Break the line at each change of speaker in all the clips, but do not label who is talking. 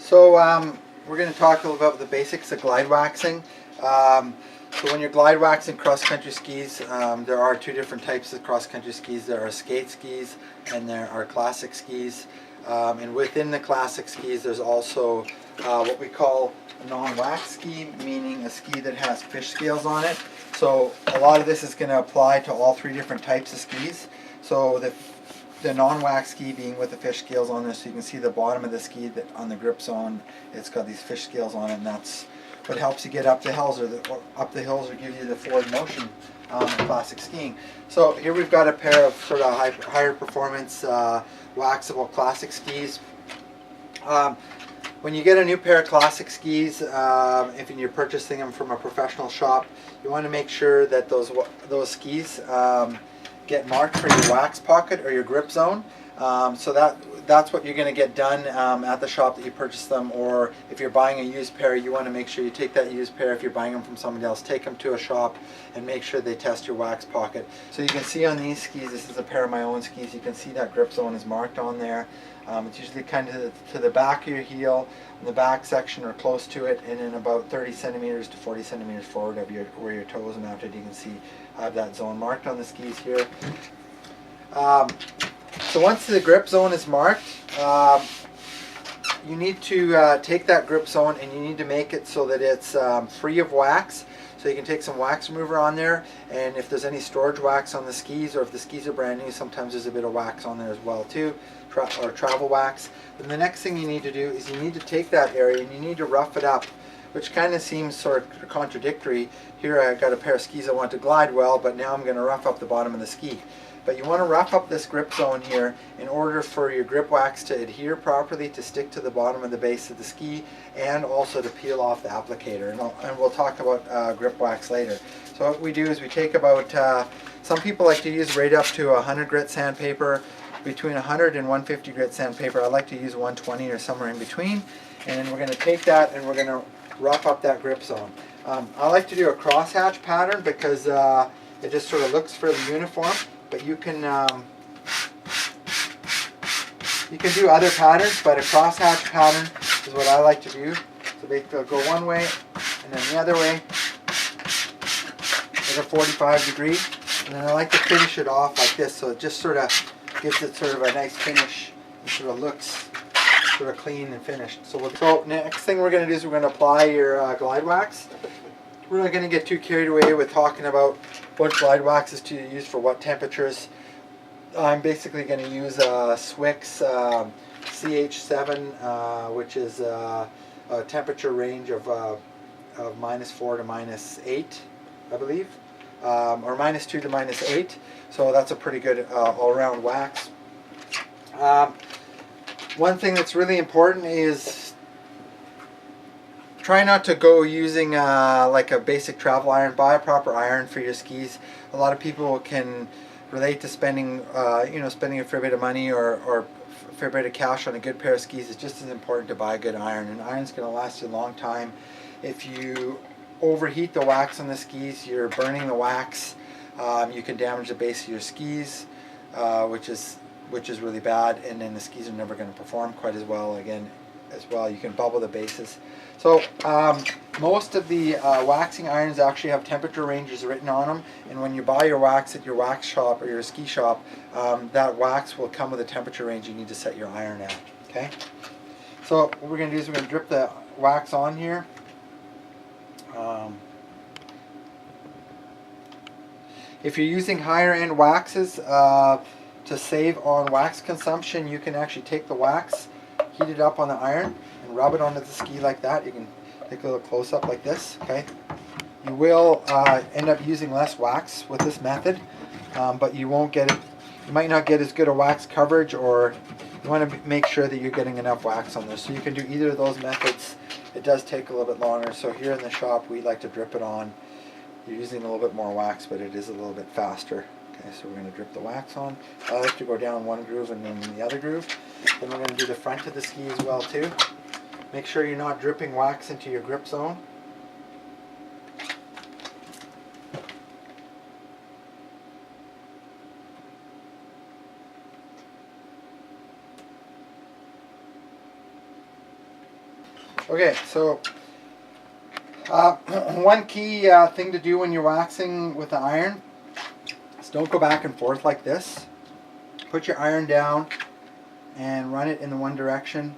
So we're going to talk a little about the basics of glide waxing. So when you're glide waxing cross-country skis, there are two different types of cross-country skis. There are skate skis and there are classic skis. And within the classic skis there's also what we call a non-wax ski, meaning a ski that has fish scales on it. So a lot of this is going to apply to all three different types of skis. So the non-wax ski being with the fish scales on there, so you can see the bottom of the ski that on the grip zone, it's got these fish scales on it, and that's what helps you get up the hills or give you the forward motion in classic skiing. So here we've got a pair of sort of higher performance waxable classic skis. When you get a new pair of classic skis, if you're purchasing them from a professional shop, you want to make sure that those skis get marked for your wax pocket or your grip zone. So that's what you're going to get done at the shop that you purchase them, or if you're buying a used pair, you want to make sure you take that used pair. If you're buying them from somebody else, take them to a shop and make sure they test your wax pocket. So you can see on these skis, this is a pair of my own skis, you can see that grip zone is marked on there. It's usually kind of to the back of your heel, in the back section or close to it, and then about 30 centimeters to 40 centimeters forward of where your toe is mounted. You can see I have that zone marked on the skis here. So once the grip zone is marked, you need to take that grip zone and you need to make it so that it's free of wax. So you can take some wax remover on there, and if there's any storage wax on the skis, or if the skis are brand new, sometimes there's a bit of wax on there as well too, or travel wax. Then the next thing you need to do is you need to take that area and you need to rough it up, which kind of seems sort of contradictory. Here I got a pair of skis I want to glide well, but now I'm going to rough up the bottom of the ski. But you want to rough up this grip zone here in order for your grip wax to adhere properly, to stick to the bottom of the base of the ski, and also to peel off the applicator. And we'll talk about grip wax later. So what we do is we take about, some people like to use right up to 100 grit sandpaper, between 100 and 150 grit sandpaper. I like to use 120 or somewhere in between. And then we're going to take that and we're going to rough up that grip zone. I like to do a crosshatch pattern because it just sort of looks fairly uniform. But you can do other patterns, but a crosshatch pattern is what I like to do. So basically I'll go one way and then the other way at a 45 degree, and then I like to finish it off like this, so it just sort of gives it sort of a nice finish and sort of looks sort of clean and finished. So next thing we're going to do is we're going to apply your glide wax. We're not going to get too carried away with talking about what glide waxes to use for what temperatures. I'm basically going to use Swick's CH7, which is a temperature range of -4 to -8, I believe, or -2 to -8. So that's a pretty good all-around wax. One thing that's really important is try not to go using like a basic travel iron. Buy a proper iron for your skis. A lot of people can relate to spending, spending a fair bit of money or a fair bit of cash on a good pair of skis. It's just as important to buy a good iron. And iron's going to last you a long time. If you overheat the wax on the skis, you're burning the wax. You can damage the base of your skis, which is really bad. And then the skis are never going to perform quite as well again. You can bubble the bases. So most of the waxing irons actually have temperature ranges written on them, and when you buy your wax at your wax shop or your ski shop, that wax will come with a temperature range you need to set your iron at. Okay. So what we're going to do is we're going to drip the wax on here. If you're using higher end waxes to save on wax consumption, you can actually take the wax, heat it up on the iron, and rub it onto the ski like that. You can take a little close up like this. Okay, you will end up using less wax with this method, but you won't get it. You might not get as good a wax coverage, or you want to make sure that you're getting enough wax on there. So you can do either of those methods. It does take a little bit longer. So here in the shop, we like to drip it on. You're using a little bit more wax, but it is a little bit faster. Okay, so we're going to drip the wax on. I like to go down one groove and then the other groove. Then we're going to do the front of the ski as well too. Make sure you're not dripping wax into your grip zone. Okay, so one key thing to do when you're waxing with the iron is don't go back and forth like this. Put your iron down and run it in the one direction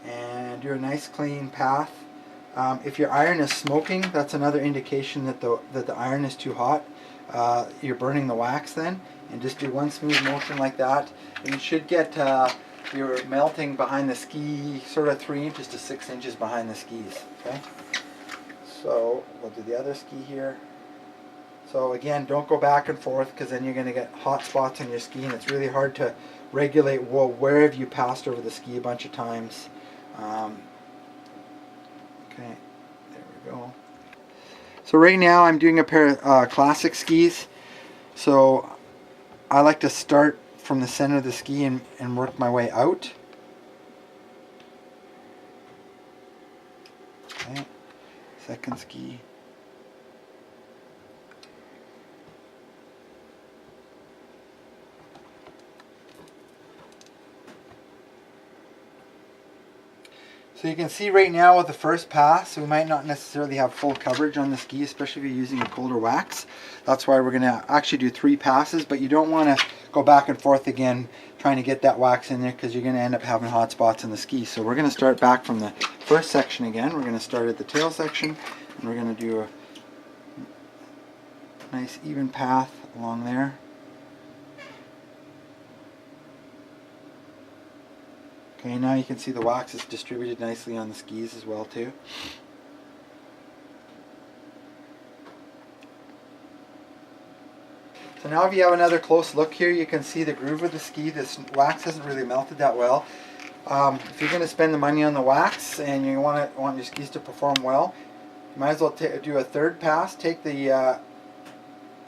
and do a nice clean path. If your iron is smoking, that's another indication that the iron is too hot. You're burning the wax then, and just do one smooth motion like that, and you should get your melting behind the ski sort of 3 inches to 6 inches behind the skis. Okay, so we'll do the other ski here. So again, don't go back and forth, because then you're going to get hot spots on your ski, and it's really hard to regulate, well, where have you passed over the ski a bunch of times. Okay, there we go. So right now I'm doing a pair of classic skis. So I like to start from the center of the ski and work my way out. Okay, second ski. So you can see right now with the first pass, we might not necessarily have full coverage on the ski, especially if you're using a colder wax. That's why we're going to actually do 3 passes, but you don't want to go back and forth again trying to get that wax in there, because you're going to end up having hot spots in the ski. So we're going to start back from the first section again. We're going to start at the tail section, and we're going to do a nice even path along there. Okay, now you can see the wax is distributed nicely on the skis as well too. So now if you have another close look here, you can see the groove of the ski. This wax hasn't really melted that well. If you're going to spend the money on the wax and you want your skis to perform well, you might as well do a third pass. Take the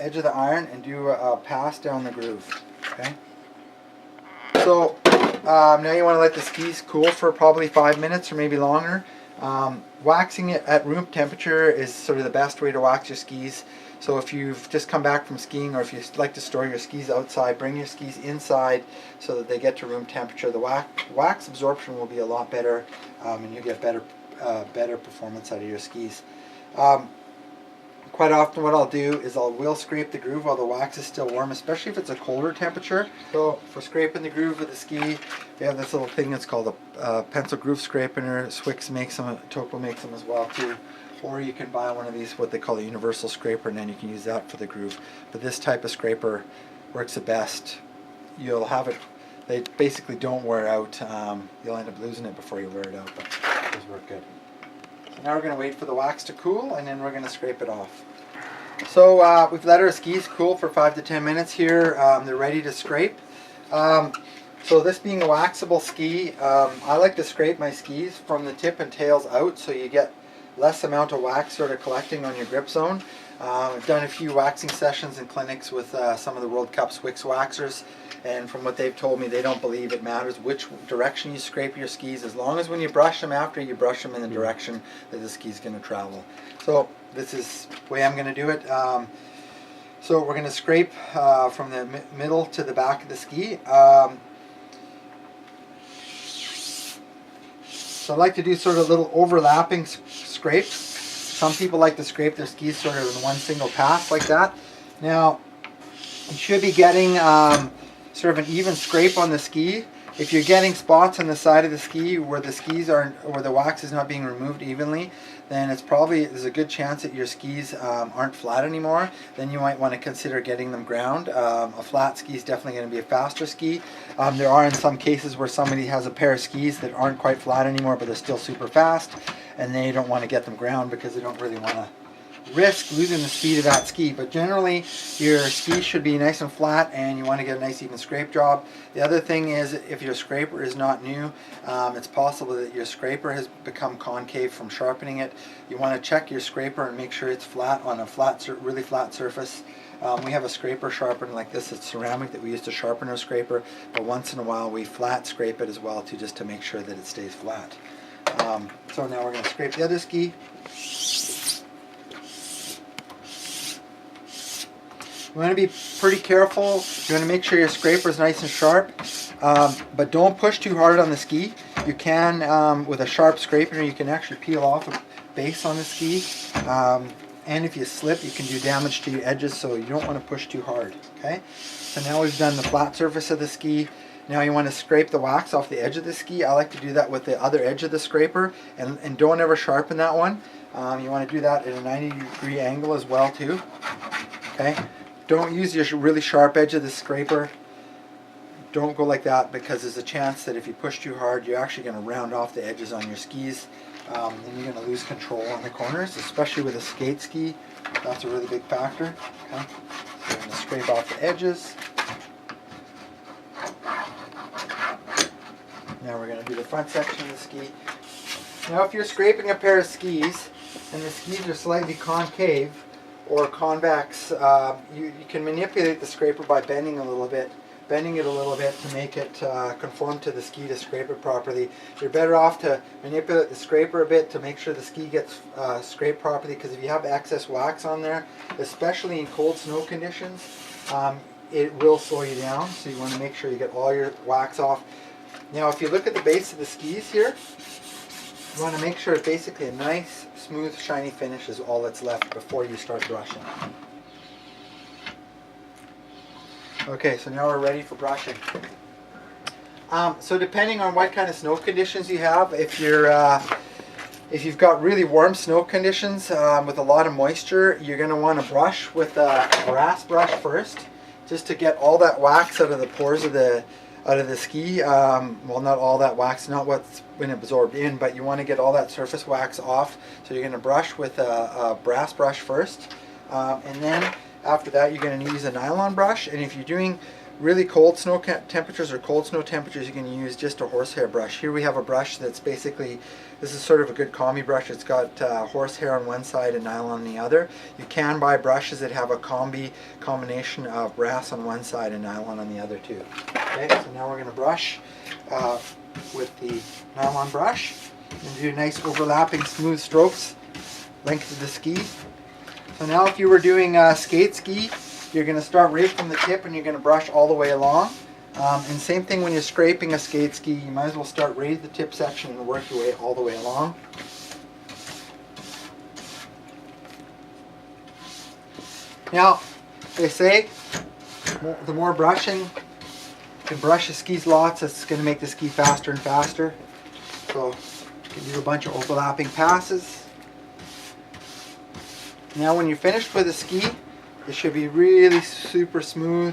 edge of the iron and do a pass down the groove. Okay. So now you want to let the skis cool for probably 5 minutes or maybe longer. Waxing it at room temperature is sort of the best way to wax your skis. So if you've just come back from skiing, or if you like to store your skis outside, bring your skis inside so that they get to room temperature. The wax absorption will be a lot better, and you get better performance out of your skis. Quite often what I'll do is will scrape the groove while the wax is still warm, especially if it's a colder temperature. So for scraping the groove of the ski, we have this little thing that's called a pencil groove scrapener. Swix makes them, Topo makes them as well too. Or you can buy one of these, what they call a universal scraper, and then you can use that for the groove. But this type of scraper works the best. You'll have it, they basically don't wear out. You'll end up losing it before you wear it out, but it does work good. Now we're going to wait for the wax to cool, and then we're going to scrape it off. So we've let our skis cool for 5 to 10 minutes here. They're ready to scrape. So this being a waxable ski, I like to scrape my skis from the tip and tails out, so you get less amount of wax sort of collecting on your grip zone. I've done a few waxing sessions in clinics with some of the World Cup Swix waxers, and from what they've told me, they don't believe it matters which direction you scrape your skis, as long as when you brush them after, you brush them in the direction that the ski's going to travel. So this is the way I'm going to do it. So we're going to scrape from the middle to the back of the ski. So I like to do sort of little overlapping scrapes. Some people like to scrape their skis sort of in one single pass like that. Now, you should be getting sort of an even scrape on the ski. If you're getting spots on the side of the ski where where the wax is not being removed evenly, then there's a good chance that your skis aren't flat anymore. Then you might want to consider getting them ground. A flat ski is definitely going to be a faster ski. There are in some cases where somebody has a pair of skis that aren't quite flat anymore, but they're still super fast, and they don't want to get them ground because they don't really want to risk losing the speed of that ski. But generally your ski should be nice and flat, and you want to get a nice even scrape job. The other thing is, if your scraper is not new, it's possible that your scraper has become concave from sharpening it. You want to check your scraper and make sure it's flat on a really flat surface. We have a scraper sharpener like this. It's ceramic that we use to sharpen our scraper, but once in a while we flat scrape it as well too, just to make sure that it stays flat. So now we're going to scrape the other ski. You want to be pretty careful. You want to make sure your scraper is nice and sharp. But don't push too hard on the ski. You can, with a sharp scraper, you can actually peel off a base on the ski. And if you slip, you can do damage to your edges, so you don't want to push too hard. Okay. So now we've done the flat surface of the ski. Now you want to scrape the wax off the edge of the ski. I like to do that with the other edge of the scraper, and don't ever sharpen that one. You want to do that at a 90-degree angle as well too. Okay. Don't use your really sharp edge of the scraper. Don't go like that, because there's a chance that if you push too hard, you're actually going to round off the edges on your skis, and you're going to lose control on the corners, especially with a skate ski. That's a really big factor. Okay. So we're going to scrape off the edges. Now we're going to do the front section of the ski. Now if you're scraping a pair of skis and the skis are slightly concave or convex, you can manipulate the scraper by bending it a little bit to make it conform to the ski to scrape it properly. You're better off to manipulate the scraper a bit to make sure the ski gets scraped properly, because if you have excess wax on there, especially in cold snow conditions, it will slow you down. So you want to make sure you get all your wax off. Now if you look at the base of the skis here, you want to make sure it's basically a nice, smooth, shiny finish is all that's left before you start brushing. Okay, so now we're ready for brushing. So depending on what kind of snow conditions you have, if you've got really warm snow conditions with a lot of moisture, you're going to want to brush with a brass brush first, just to get all that wax out of the pores of the ski. Well, not all that wax, not what's been absorbed in, but you want to get all that surface wax off. So you're going to brush with a brass brush first, and then after that you're going to use a nylon brush. And if you're doing really cold snow temperatures or cold snow temperatures, you can use just a horsehair brush. Here we have a brush that's basically, this is sort of a good combi brush. It's got horsehair on one side and nylon on the other. You can buy brushes that have a combination of brass on one side and nylon on the other too. Okay, so now we're going to brush with the nylon brush and do nice overlapping smooth strokes length of the ski. So now if you were doing a skate ski, you're going to start right from the tip and you're going to brush all the way along. And same thing when you're scraping a skate ski, you might as well start right at the tip section and work your way all the way along. Now, they say the more brushing, you can brush the skis lots, it's going to make the ski faster and faster. So you can do a bunch of overlapping passes. Now when you're finished with the ski, it should be really super smooth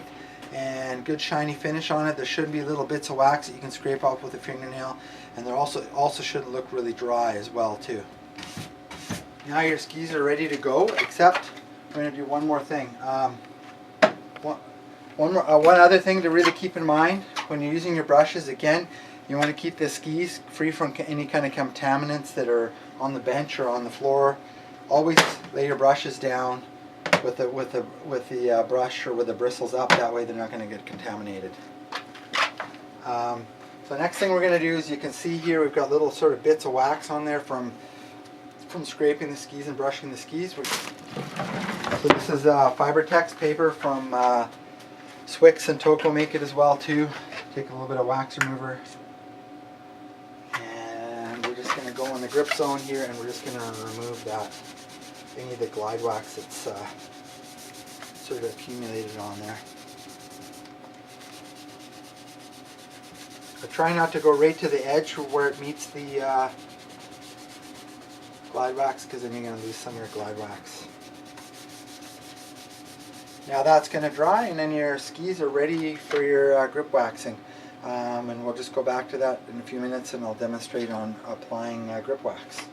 and good shiny finish on it. There shouldn't be little bits of wax that you can scrape off with a fingernail, and there also shouldn't look really dry as well too. Now your skis are ready to go, except we're going to do one more thing. One other thing to really keep in mind when you're using your brushes, again, you want to keep the skis free from any kind of contaminants that are on the bench or on the floor. Always lay your brushes down with the brush or with the bristles up. That way they're not going to get contaminated. So the next thing we're going to do is, you can see here we've got little sort of bits of wax on there from scraping the skis and brushing the skis. So this is Fibertex paper from Swix and Toco make it as well too. Take a little bit of wax remover, and we're just going to go in the grip zone here, and we're just going to remove that, any of the glide wax that's sort of accumulated on there. But try not to go right to the edge where it meets the glide wax, because then you're going to lose some of your glide wax. Now that's going to dry, and then your skis are ready for your grip waxing. And we'll just go back to that in a few minutes, and I'll demonstrate on applying grip wax.